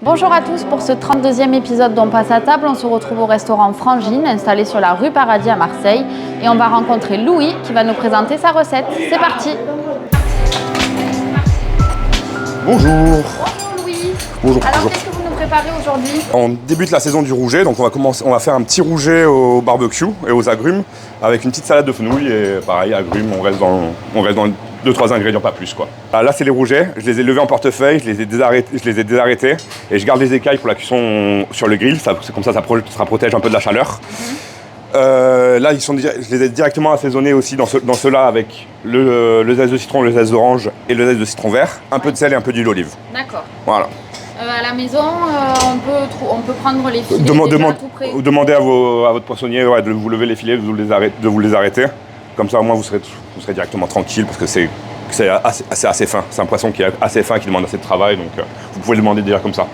Bonjour à tous, pour ce 32e épisode d'On passe à table, on se retrouve au restaurant Frangine, installé sur la rue Paradis à Marseille. Et on va rencontrer Louis qui va nous présenter sa recette. C'est parti! Bonjour. Bonjour Louis. Bonjour. Alors Bonjour. qu'est-ce que vous nous préparez aujourd'hui? On débute la saison du rouget, donc on va faire un petit rouget au barbecue et aux agrumes avec une petite salade de fenouil et pareil, agrumes, on reste dans 2-3 ingrédients, pas plus quoi. Là c'est les rougets, je les ai levés en portefeuille, je les ai désarrêtés et je garde les écailles pour la cuisson sur le grill, comme ça protège un peu de la chaleur. Là je les ai directement assaisonnés aussi dans ceux-là avec le zeste de citron, le zeste d'orange et le zeste de citron vert, un peu de sel et un peu d'huile d'olive. D'accord. Voilà. À la maison, on peut prendre les filets déjà tout prêts. Demandez à votre poissonnier de vous lever les filets, de vous les arrêter. Comme ça, au moins, vous serez directement tranquille parce que c'est assez fin. C'est un poisson qui est assez fin, qui demande assez de travail. Donc, vous pouvez le demander déjà comme ça.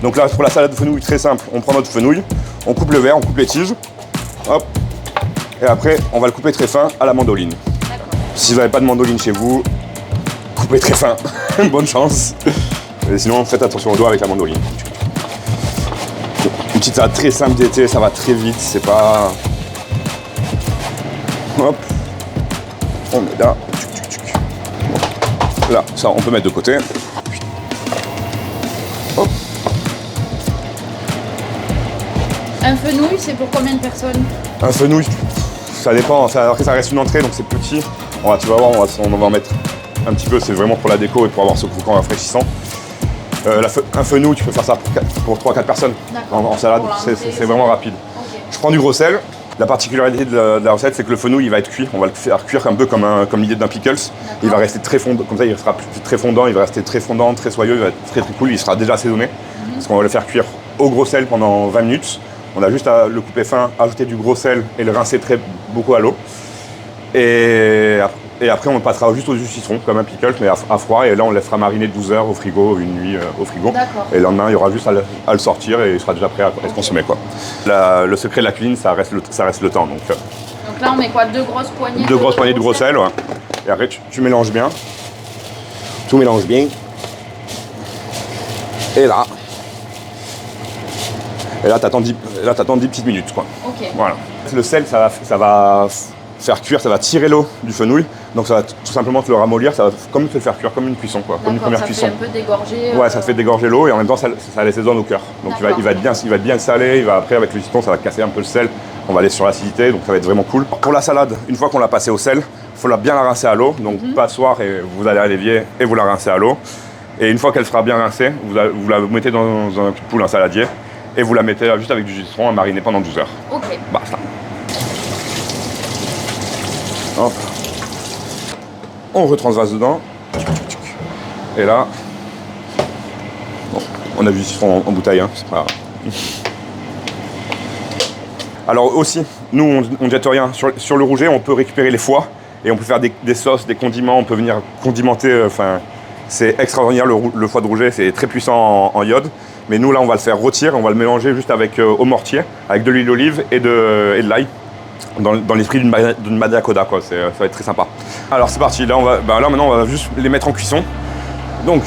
Donc là, pour la salade de fenouil, très simple. On prend notre fenouil, on coupe le verre, on coupe les tiges. Hop. Et après, on va le couper très fin à la mandoline. Si vous n'avez pas de mandoline chez vous, coupez très fin. Bonne chance. Et sinon, faites attention aux doigts avec la mandoline. Une petite salade très simple d'été, ça va très vite, c'est pas... Hop. On met là. Là, ça, on peut mettre de côté. Hop. Un fenouil, c'est pour combien de personnes? Un fenouil, ça dépend, après ça reste une entrée, donc c'est petit. Tu vas voir, on va en mettre un petit peu, c'est vraiment pour la déco et pour avoir ce croquant rafraîchissant. Un fenouil, tu peux faire ça pour 3-4 personnes en salade, c'est vraiment rapide. Okay. Je prends du gros sel. La particularité de la recette, c'est que le fenouil, il va être cuit. On va le faire cuire un peu comme l'idée d'un pickles. Il va rester très fondant, comme ça il sera très fondant, il va rester très fondant, très soyeux, il va être très cool, il sera déjà assaisonné. Parce qu'on va le faire cuire au gros sel pendant 20 minutes. On a juste à le couper fin, ajouter du gros sel et le rincer beaucoup à l'eau. Et après, on passera juste au jus de citron, comme un pickle, mais à froid. Et là, on le laissera mariner 12 heures au frigo, une nuit au frigo. Et le lendemain, il y aura juste à le sortir et il sera déjà prêt à se consommer, quoi. Le secret de la cuisine, ça reste le temps. Donc là, on met quoi? 2 grosses poignées? 2 grosses poignées de gros sel, ouais. Et après, tu mélanges bien. Tout mélange bien. Et là, t'attends 10 petites minutes, quoi. Ok. Voilà. Le sel, ça va faire cuire, ça va tirer l'eau du fenouil, donc ça va tout simplement te le ramollir, ça va comme te le faire cuire, comme une cuisson, quoi, comme une première cuisson. Ça fait un peu dégorger. Ouais, ça te fait dégorger l'eau et en même temps ça l'assaisonne au cœur. Donc il va être bien salé, après avec le citron ça va casser un peu le sel, on va aller sur l'acidité, donc ça va être vraiment cool. Pour la salade, une fois qu'on l'a passée au sel, il faut bien la rincer à l'eau, donc passoire et vous allez à l'évier et vous la rincez à l'eau. Et une fois qu'elle sera bien rincée, vous la mettez dans un cul de poule, un saladier, et vous la mettez juste avec du jus de citron à mariner pendant 12 heures. Ok. Basta. Hop. On retransvase dedans. Et là, bon, on a du citron en bouteille, hein, c'est pas grave. Alors aussi, nous on ne jette rien. Sur le rouget, on peut récupérer les foies et on peut faire des sauces, des condiments, on peut venir condimenter. C'est extraordinaire le foie de rouget, c'est très puissant en iode. Mais nous là, on va le faire rôtir, on va le mélanger juste au mortier, avec de l'huile d'olive et de l'ail. Dans l'esprit d'une Madia Coda, quoi. Ça va être très sympa. Alors c'est parti, là maintenant on va juste les mettre en cuisson. Donc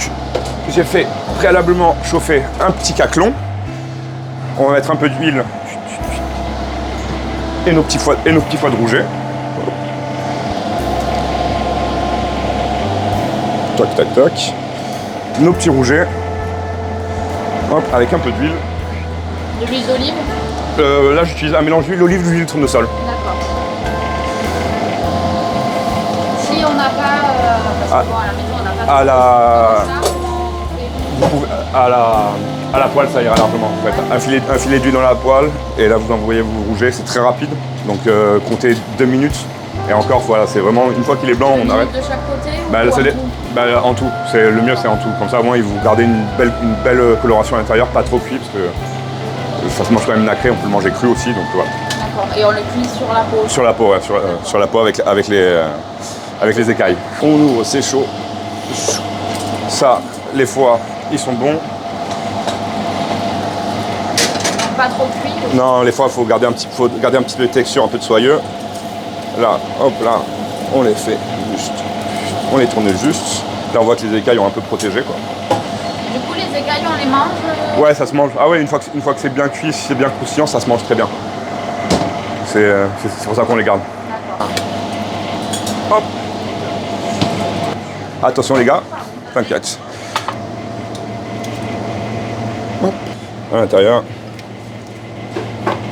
j'ai fait préalablement chauffer un petit caclon. On va mettre un peu d'huile et nos petits foies de rouget. Toc tac toc. Nos petits rougets. Hop, avec un peu d'huile. De l'huile d'olive? Là j'utilise un mélange d'huile d'olive et d'huile de tournesol. D'accord. Si on n'a pas, parce que à la maison on n'a pas à la poêle ça ira largement. Vous faites un filet d'huile dans la poêle et là vous envoyez vos rougets, c'est très rapide. Donc comptez 2 minutes et encore voilà, c'est vraiment une fois qu'il est blanc on arrête. De chaque côté en tout, le mieux c'est en tout. Comme ça au moins vous gardez une belle coloration à l'intérieur, pas trop cuit parce que ça se mange quand même nacré, on peut le manger cru aussi, donc voilà. D'accord, et on le cuit sur la peau? Sur la peau, ouais, sur la peau avec les écailles. On ouvre, c'est chaud. Ça, les foies, ils sont bons. Pas trop cuit? Non, les foies, il faut garder un petit peu de texture, un peu de soyeux. Là, hop, là, on les fait juste. On les tourne juste. Là, on voit que les écailles ont un peu protégé, quoi. Du coup, les écailles, feuilles, on les mange? Ouais, ça se mange. Ah ouais, une fois que c'est bien cuit, si c'est bien croustillant, ça se mange très bien. C'est pour ça qu'on les garde. D'accord. Hop. Attention les gars, t'inquiète. Hop. À l'intérieur,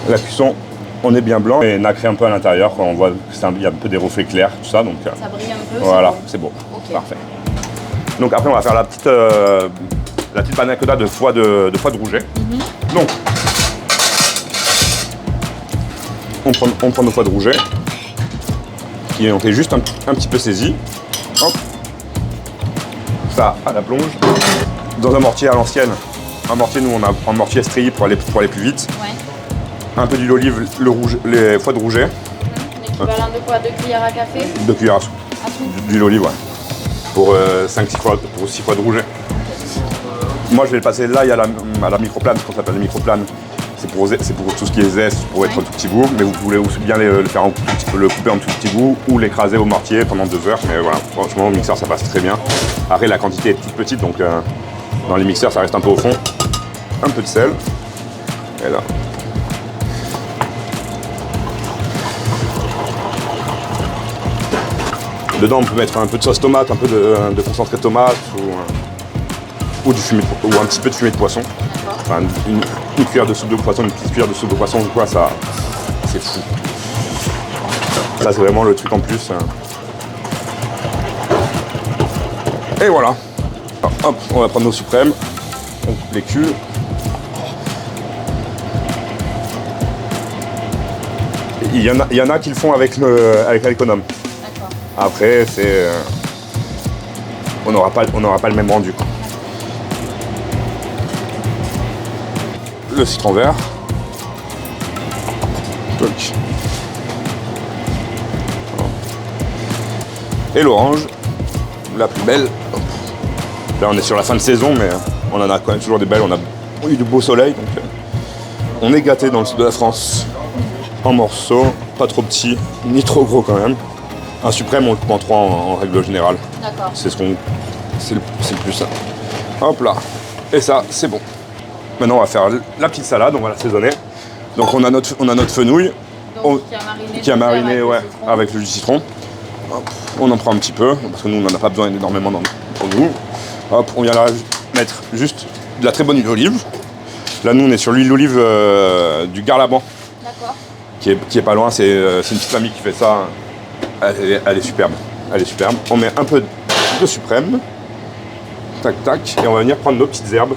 la cuisson, on est bien blanc et nacré un peu à l'intérieur. On voit qu'il y a un peu des reflets clairs, tout ça. Donc, Ça brille un peu. voilà, c'est beau. Ok. Parfait. Donc après, on va faire la petite panna cotta de foie de rouget. Donc, on prend nos foies de rouget qui ont été juste un petit peu saisis. Hop. Ça à la plonge. Dans un mortier à l'ancienne. Un mortier, nous on a un mortier estrié pour aller plus vite. Ouais. Un peu d'huile d'olive, les foies de rouget. L'équivalent de quoi? 2 cuillères à café? 2 cuillères à soupe. D'huile d'olive, ouais. Pour 6 fois de rouget. Moi je vais le passer là, il y a la microplane, ce qu'on s'appelle la microplane. C'est pour tout ce qui est zeste, pour être un tout petit bout, mais vous pouvez aussi bien le couper en tout petit bout ou l'écraser au mortier pendant 2 heures. Mais voilà, franchement au mixeur ça passe très bien. Après la quantité est toute petite, donc dans les mixeurs ça reste un peu au fond. Un peu de sel. Et là. Dedans on peut mettre un peu de sauce tomate, un peu de concentré de tomate ou un petit peu de fumée de poisson. Enfin, une cuillère de soupe de poisson, une petite cuillère de soupe de poisson, quoi, ça, c'est fou. Ça, c'est vraiment le truc en plus. Et voilà. Hop, on va prendre nos suprêmes, on coupe les culs. Il y en a qui le font avec l'économe. D'accord. Après, on n'aura pas le même rendu, quoi. Le citron vert. Et l'orange, la plus belle. Là on est sur la fin de saison, mais on en a quand même toujours des belles. On a eu du beau soleil, donc on est gâté dans le sud de la France. En morceaux, pas trop petits, ni trop gros quand même. Un suprême on le coupe en 3 en règle générale. D'accord. C'est le plus simple. Hop là. Et ça, c'est bon. Maintenant, on va faire la petite salade, on va l'assaisonner. Donc, on a notre fenouil. Donc, qui a mariné avec le jus de citron. Hop, on en prend un petit peu, parce que nous, on n'en a pas besoin énormément pour nous. Hop, on vient là mettre juste de la très bonne huile d'olive. Là, nous, on est sur l'huile d'olive du Garlaban. D'accord. Qui est pas loin, c'est une petite famille qui fait ça. Elle est superbe. Elle est superbe. On met un peu de suprême. Tac, tac. Et on va venir prendre nos petites herbes.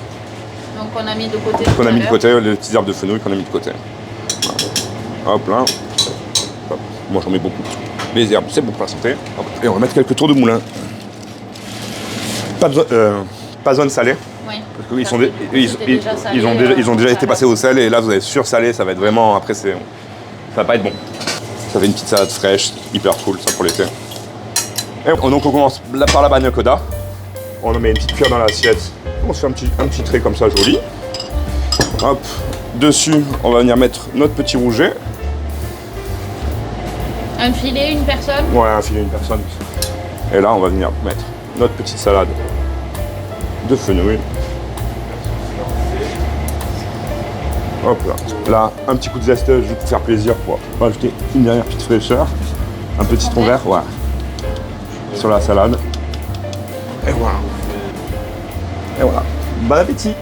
Donc on a mis de côté. Qu'on a mis de côté, les petites herbes de fenouil qu'on a mis de côté. Voilà. Hop là. Hop. Moi j'en mets beaucoup. Les herbes, c'est bon pour la santé. Hop. Et on va mettre quelques tours de moulin. Pas besoin de saler. Oui. Parce qu'ils ont déjà été passés au sel et là vous avez sursalé, ça va être vraiment. Après ça va pas être bon. Ça fait une petite salade fraîche, hyper cool, ça pour l'été. Et donc on commence par la panna cotta. On met une petite cuillère dans l'assiette. On se fait un petit trait comme ça joli. Hop. Dessus, on va venir mettre notre petit rouget. Un filet, une personne? Ouais, un filet, une personne. Et là, on va venir mettre notre petite salade de fenouil. Hop là. Là, un petit coup de zeste juste pour faire plaisir, pour rajouter une dernière petite fraîcheur. Un petit citron vert, ouais. Sur la salade. Et voilà. Et voilà. Bon appétit!